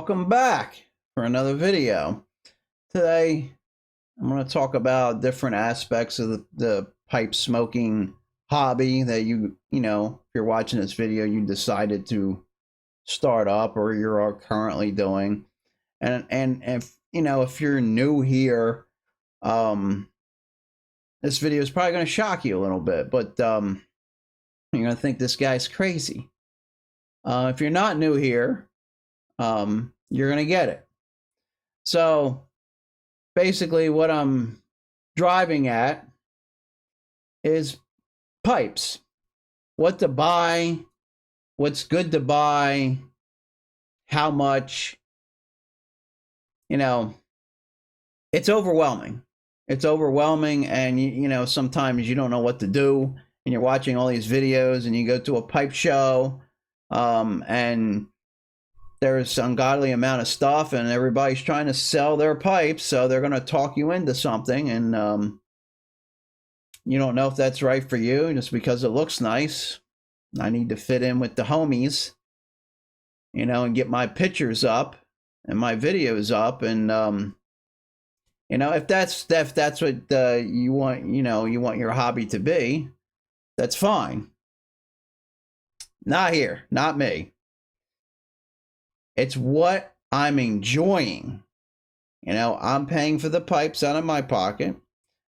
welcome back for another video. Today I'm going to talk about different aspects of the pipe smoking hobby that if you're watching this video, you decided to start up or you're currently doing. And if you're new here, this video is probably going to shock you a little bit, but you're going to think this guy's crazy. If you're not new here, you're going to get it. So basically what I'm driving at is pipes. What to buy, what's good to buy, how much. It's overwhelming. It's overwhelming, and sometimes you don't know what to do, and you're watching all these videos, and you go to a pipe show, and there's ungodly amount of stuff, and everybody's trying to sell their pipes, so they're going to talk you into something, and you don't know if that's right for you just because it looks nice. I need to fit in with the homies, and get my pictures up and my videos up, and if that's what you want, you want your hobby to be, that's fine. Not here, not me. It's what I'm enjoying. I'm paying for the pipes out of my pocket.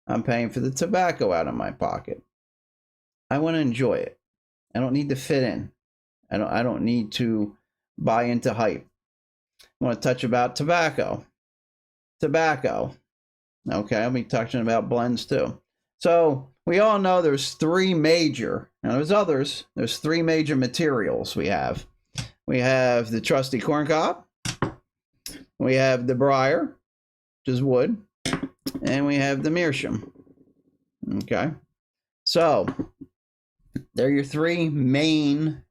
I'm paying for the tobacco out of my pocket. I want to enjoy it. I don't need to fit in. I don't need to buy into hype. I want to touch about tobacco. Okay, I'll be touching about blends too. So we all know there's three major, now there's others, there's three major materials we have. We have the trusty corncob, we have the briar, which is wood, and we have the meerschaum. Okay, so they're your three main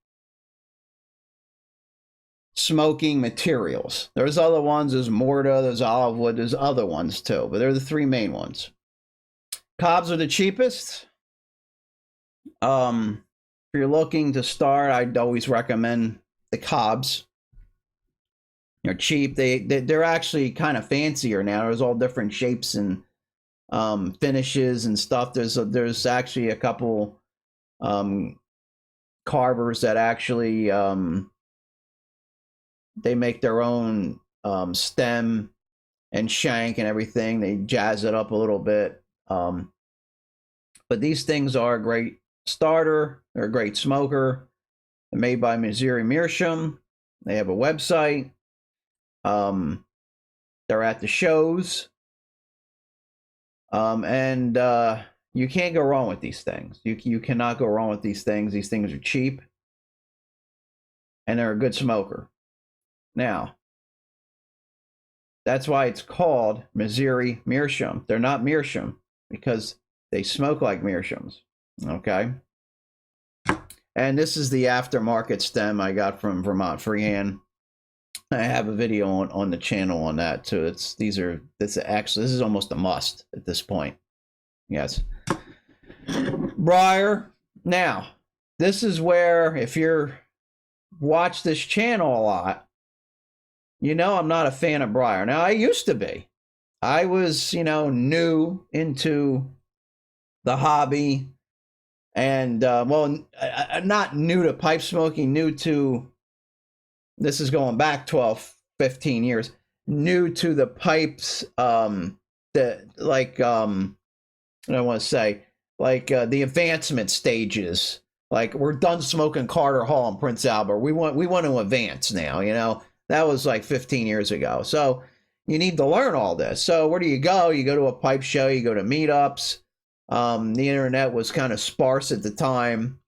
smoking materials. There's other ones, there's mortar, there's olive wood, there's other ones too, but they're the three main ones. Cobs are the cheapest. If you're looking to start, I'd always recommend the Cobs. They're cheap. They're actually kind of fancier now. There's all different shapes and finishes and stuff. There's actually a couple carvers that actually they make their own stem and shank and everything. They jazz it up a little bit. But these things are a great starter. They're a great smoker. They're made by Missouri Meerschaum. They have a website. They're at the shows. And you can't go wrong with these things. You cannot go wrong with these things. These things are cheap. And they're a good smoker. Now, that's why it's called Missouri Meerschaum. They're not Meerschaum because they smoke like Meerschaums. Okay. And this is the aftermarket stem I got from Vermont Freehand. I have a video on the channel on that too. This is almost a must at this point. Yes. Brier. Now, this is where if you're watch this channel a lot, I'm not a fan of Brier. Now, I used to be. I was, new into the hobby. And, not new to pipe smoking, new to, this is going back 12, 15 years, new to the pipes, I don't want to say, the advancement stages. Like, we're done smoking Carter Hall and Prince Albert. We want to advance now, That was like 15 years ago. So you need to learn all this. So where do you go? You go to a pipe show, you go to meetups. The internet was kind of sparse at the time.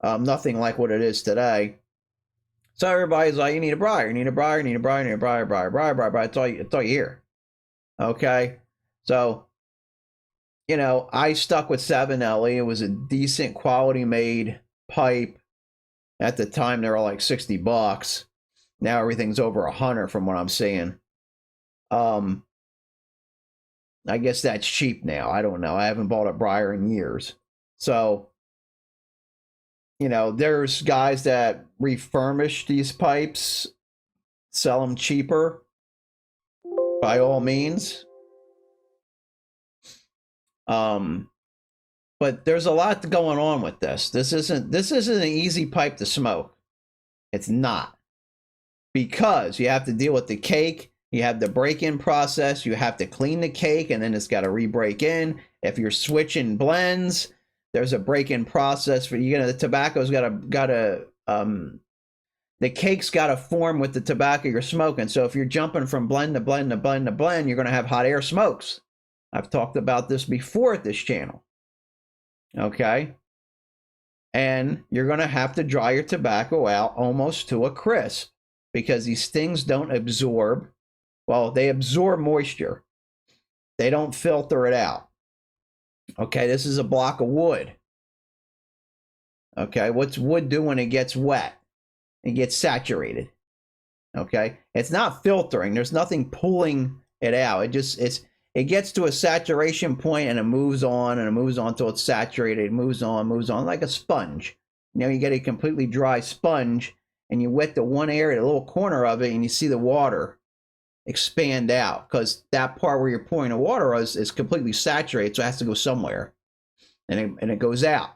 Nothing like what it is today. So everybody's like, you need a briar, you need a briar, you need a briar, you need a briar, briar. That's all you hear. Okay. So, I stuck with 7LE. It was a decent quality made pipe. At the time, they were like $60. Now everything's over 100 from what I'm seeing. I guess that's cheap now. I don't know. I haven't bought a briar in years. So, there's guys that refurbish these pipes sell them cheaper, by all means. But there's a lot going on with this. This isn't an easy pipe to smoke. It's not, because you have to deal with the cake. You have the break-in process. You have to clean the cake, and then it's got to re-break in. If you're switching blends, there's a break-in process for the tobacco's the cake's got to form with the tobacco you're smoking. So if you're jumping from blend to blend to blend to blend, you're going to have hot air smokes. I've talked about this before at this channel. Okay? And you're going to have to dry your tobacco out almost to a crisp, because these things don't absorb. Well, they absorb moisture. They don't filter it out. Okay, this is a block of wood. Okay, what's wood do when it gets wet? It gets saturated. Okay, it's not filtering. There's nothing pulling it out. It gets to a saturation point, and it moves on and it moves on until it's saturated. It moves on like a sponge. You get a completely dry sponge, and you wet the one area, the little corner of it, and you see the water expand out, because that part where you're pouring the water is completely saturated, so it has to go somewhere, and it goes out.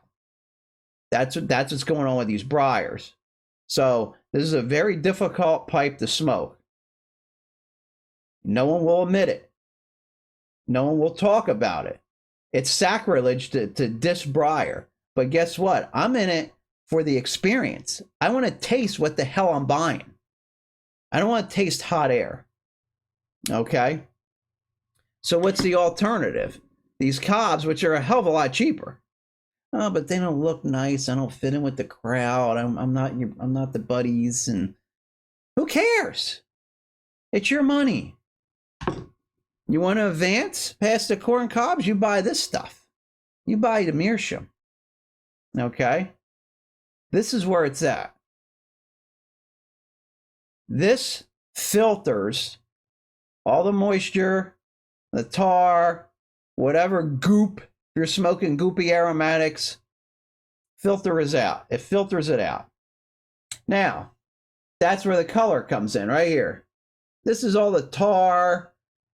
That's what's going on with these Briers. So this is a very difficult pipe to smoke. No one will admit it. No one will talk about it. It's sacrilege to diss Brier. But guess what? I'm in it for the experience. I want to taste what the hell I'm buying. I don't want to taste hot air. Okay? So what's the alternative? These Cobs, which are a hell of a lot cheaper. Oh, but they don't look nice. I don't fit in with the crowd. I'm not the buddies. And who cares? It's your money. You want to advance past the corn cobs? You buy this stuff. You buy the meerschaum. Okay? This is where it's at. This filters all the moisture, the tar, whatever goop. If you're smoking goopy aromatics, filter is out. It filters it out. Now, that's where the color comes in, right here. This is all the tar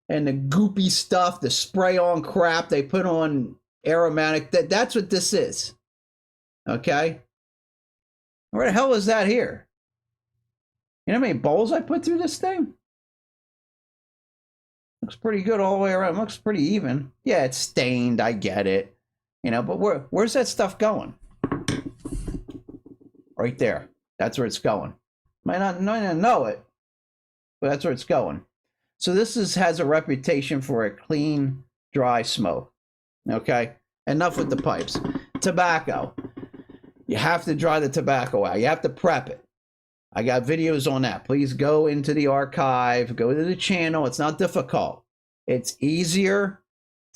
and the goopy stuff, the spray-on crap they put on aromatic. That's what this is. Okay? Where the hell is that here? You know how many bowls I put through this thing? Looks pretty good all the way around. Looks pretty even. Yeah, it's stained. I get it. But where's that stuff going? Right there. That's where it's going. Might not know it, but that's where it's going. So this has a reputation for a clean, dry smoke. Okay? Enough with the pipes. Tobacco. You have to dry the tobacco out. You have to prep it. I got videos on that. Please go into the archive. Go to the channel. It's not difficult. It's easier.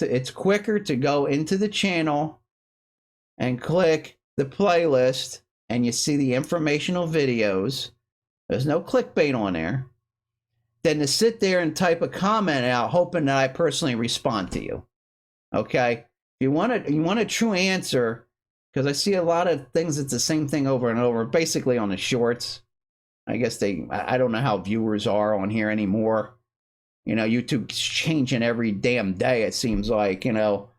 It's quicker to go into the channel and click the playlist, and you see the informational videos. There's no clickbait on there. Than to sit there and type a comment out hoping that I personally respond to you. Okay? If you want a true answer, because I see a lot of things that's the same thing over and over, basically on the shorts. I guess I don't know how viewers are on here anymore. YouTube's changing every damn day, it seems like. The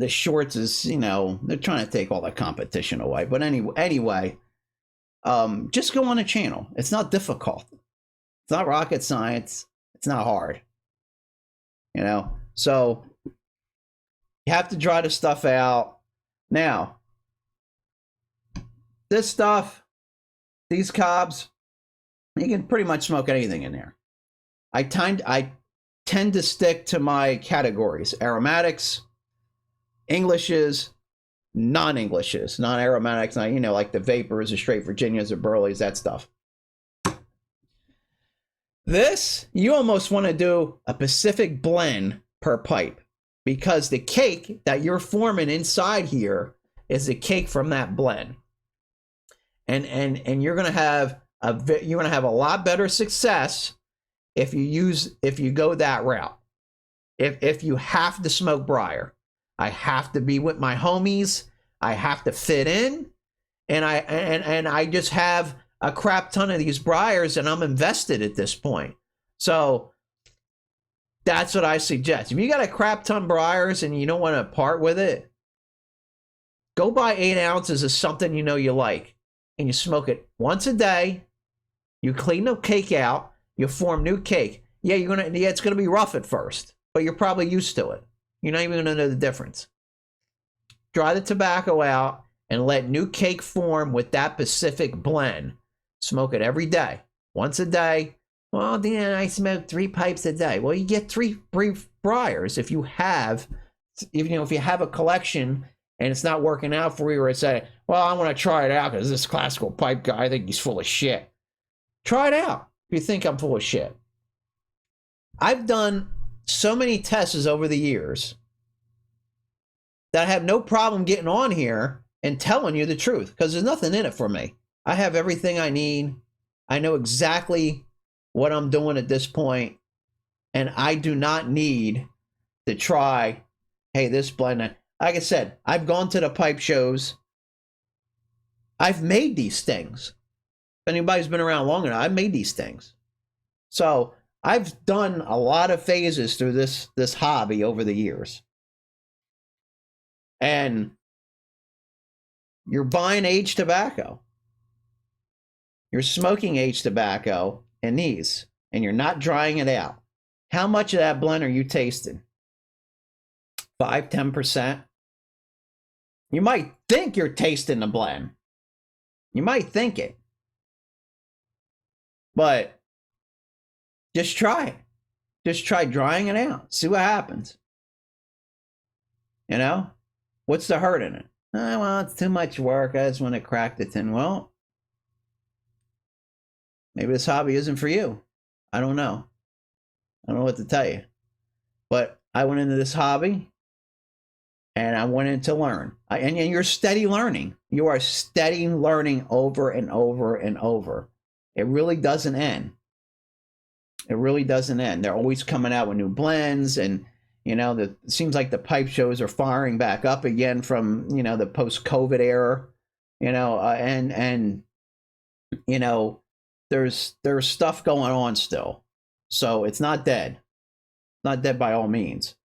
shorts is, they're trying to take all the competition away. But anyway, just go on the channel. It's not difficult. It's not rocket science. It's not hard. So you have to dry the stuff out. Now, this stuff, these Cobs, you can pretty much smoke anything in there. I tend to stick to my categories: aromatics, Englishes, non-Englishes, non-aromatics, like the vapors, the straight Virginias, the Burleys, that stuff. This, you almost want to do a Pacific blend per pipe, because the cake that you're forming inside here is the cake from that blend. And you're going to have a lot better success if you go that route. If you have to smoke Brier, I have to be with my homies, I have to fit in, and I just have a crap ton of these Briers and I'm invested at this point. So that's what I suggest. If you got a crap ton Briers and you don't want to part with it, go buy 8 ounces of something you know you like and you smoke it once a day. You clean the cake out, you form new cake. Yeah, it's gonna be rough at first, but you're probably used to it. You're not even gonna know the difference. Dry the tobacco out and let new cake form with that specific blend. Smoke it every day, once a day. Well, then I smoke 3 pipes a day. Well, you get 3 Briers if you have, if you have a collection and it's not working out for you, or it's say, well, I want to try it out because this classical pipe guy, I think he's full of shit. Try it out if you think I'm full of shit. I've done so many tests over the years that I have no problem getting on here and telling you the truth because there's nothing in it for me. I have everything I need. I know exactly what I'm doing at this point, and I do not need to try, hey, this blend. Like I said, I've gone to the pipe shows. I've made these things. If anybody's been around long enough, I've made these things. So I've done a lot of phases through this hobby over the years. And you're buying aged tobacco. You're smoking aged tobacco in these, and you're not drying it out. How much of that blend are you tasting? 5, 10%? You might think you're tasting the blend. You might think it. But just try it. Just try drying it out. See what happens. You know? What's the hurt in it? Oh, well, it's too much work. I just want to crack the tin. Well, maybe this hobby isn't for you. I don't know. I don't know what to tell you. But I went into this hobby and I went in to learn. And you're steady learning. You are steady learning over and over and over. It really doesn't end. It really doesn't end. They're always coming out with new blends, and you know, it seems like the pipe shows are firing back up again from, you know, the post-COVID era. You know, and you know, there's stuff going on still, so it's not dead. Not dead by all means.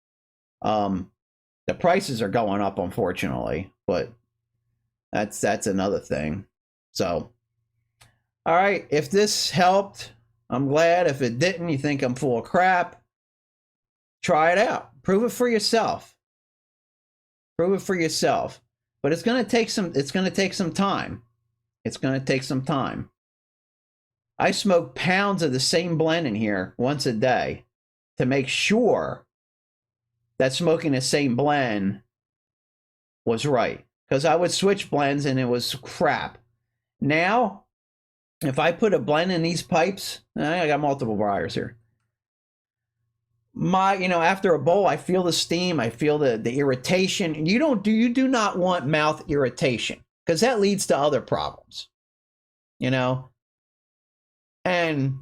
The prices are going up, unfortunately, but that's another thing. So, all right, if this helped, I'm glad. If it didn't, you think I'm full of crap, try it out. Prove it for yourself. Prove it for yourself. But it's going to take some time. It's going to take some time. I smoke pounds of the same blend in here once a day to make sure that smoking the same blend was right. Because I would switch blends and it was crap. Now, if I put a blend in these pipes, I got multiple Briers here. After a bowl, I feel the steam, I feel the irritation. You do not want mouth irritation because that leads to other problems. You know, and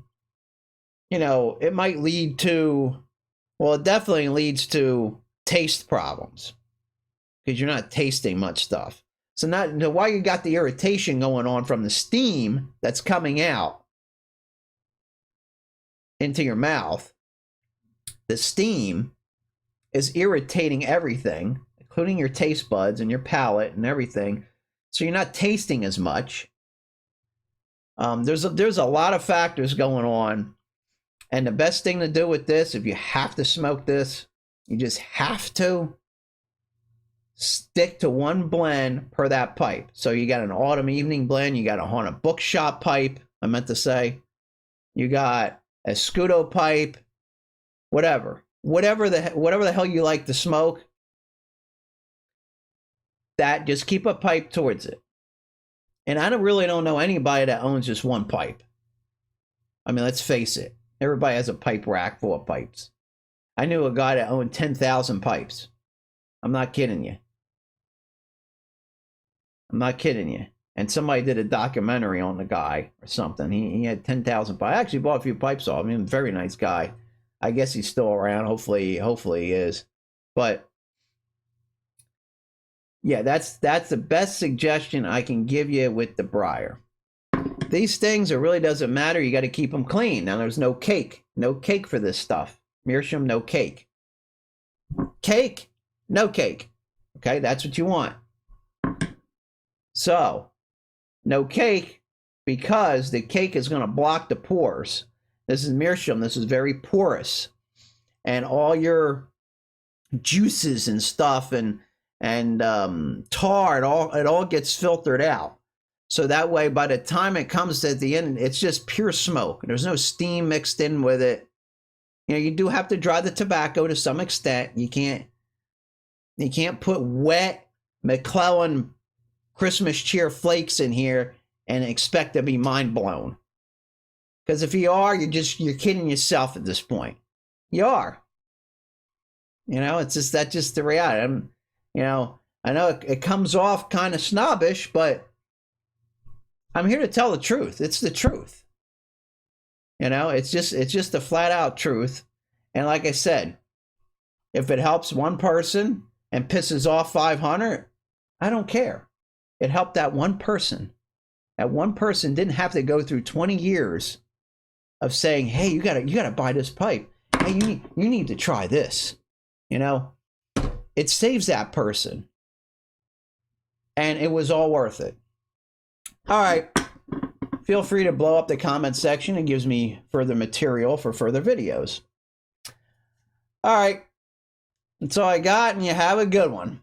you know, it might lead to, well, it definitely leads to taste problems because you're not tasting much stuff. So while you got the irritation going on from the steam that's coming out into your mouth, the steam is irritating everything, including your taste buds and your palate and everything. So you're not tasting as much. There's a lot of factors going on. And the best thing to do with this, if you have to smoke this, you just have to stick to one blend per that pipe. So you got an autumn evening blend, you got a Haunted Bookshop pipe, I meant to say. You got a Scudo pipe, whatever the hell you like to smoke, that just keep a pipe towards it. And I don't know anybody that owns just one pipe. I mean, let's face it. Everybody has a pipe rack full of pipes. I knew a guy that owned 10,000 pipes. I'm not kidding you. I'm not kidding you. And somebody did a documentary on the guy or something. He had 10,000 pipes. I actually bought a few pipes off him. Very nice guy. I guess he's still around. Hopefully he is. But yeah, that's the best suggestion I can give you with the Brier. these things, it really doesn't matter. You got to keep them clean. Now, there's no cake. No cake for this stuff. Meerschaum, no cake. Cake, no cake. Okay, that's what you want. So, no cake, because the cake is going to block the pores. This is meerschaum. This is very porous. And all your juices and stuff and tar, it all gets filtered out. So that way, by the time it comes at the end, it's just pure smoke. There's no steam mixed in with it. You know, you do have to dry the tobacco to some extent. You can't put wet McClellan Christmas cheer flakes in here and expect to be mind blown. Because if you are, you're kidding yourself at this point. You are. You know, it's just that's just the reality. You know, I know it comes off kind of snobbish, but I'm here to tell the truth. It's the truth. You know, it's just the flat out truth. And like I said, if it helps one person and pisses off 500, I don't care. It helped that one person. That one person didn't have to go through 20 years of saying, "Hey, you gotta buy this pipe. Hey, you need to try this." You know, it saves that person. And it was all worth it. All right. Feel free to blow up the comment section. It gives me further material for further videos. All right. That's all I got, and you have a good one.